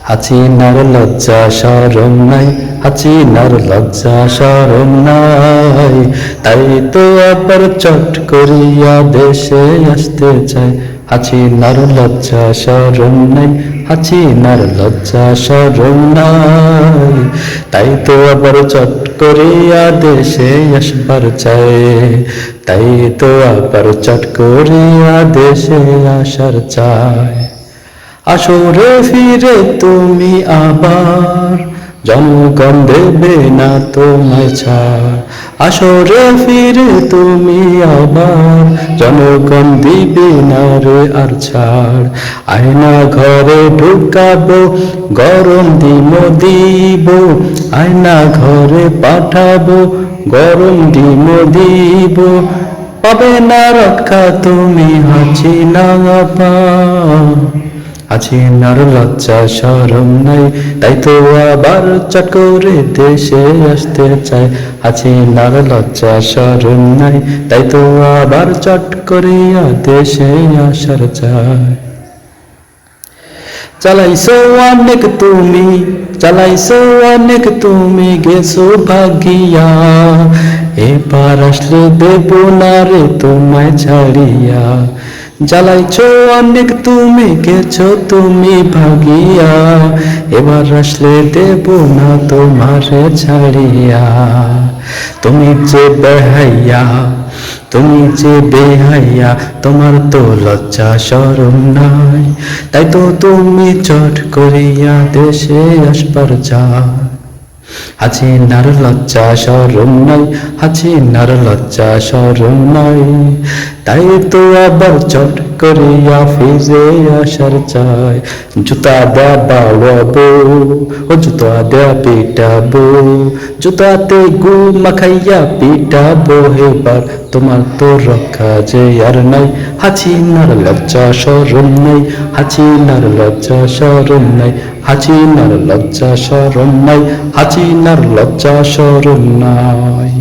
হাসিনার লজ্জা শরম নাই, হাসিনার লজ্জা শরম নাই, তাই তো আবার চট করিয়া দেশে আসতে চায়। হাসিনার লজ্জা শরম নাই, হাসিনার লজ্জা শরম নাই, তাই তো আবার চট করিয়া দেশে আসবার চায়। তাই তো আবার চট করিয়া দেশে আসার চায়। আসরে ফিরে তুমি আবার, জনগণ দেবে না তোমায় ছাড়। আসরে ফিরে তুমি আবার, জনগণ দিবে না রে আর ছাড়। আয়না ঘরে ঢুকাবো, গরম দিম দিব, আয়না ঘরে পাঠাবো, গরম দিম দিব, পাবে না রক্ষা তুমি হাসিনা আপা। হাসিনার লজ্জা শরম নাই, তাই তো আবার চট করে দেশে আসতে চায়। হাসিনার লজ্জা শরম নাই, তাই তো আবার চট করিয়া দেশে আসার চায়। চালাইছো অনেক তুমি, চালাইছো অনেক তুমি, গেছো ভাগিয়া, এবার আসলে দেব না রে তোমায় ছাড়িয়া। জ্বালাইছো অনেক তুমি, গেছো তুমি ভাগিয়া, এবার আসলে দেব না তোমারে ছাড়িয়া। তুমি যে বেহাইয়া, তুমি যে বেহাইয়া, তোমার তো লজ্জা শরম নাই, তাই তো তুমি চট করিয়া দেশে আসবার চাও। হাসিনার লজ্জা শরম নাই, হাসিনার লজ্জা শরম নাই, তাই তো আবার চট করিয়া ফিরে আসার চায়। জুতা দেয়া বাড়াবো, ও জুতা দেয়া পিটাবো, জুতাতে গু মাখাইয়া পিটাবো, এবার তোমার তো রক্ষা যে আর নাই। হাসিনার লজ্জা শরম নাই, হাসিনার লজ্জা শরম নাই, হাসিনার লজ্জা শরম নাই, হাসিনার লজ্জা শরম নাই।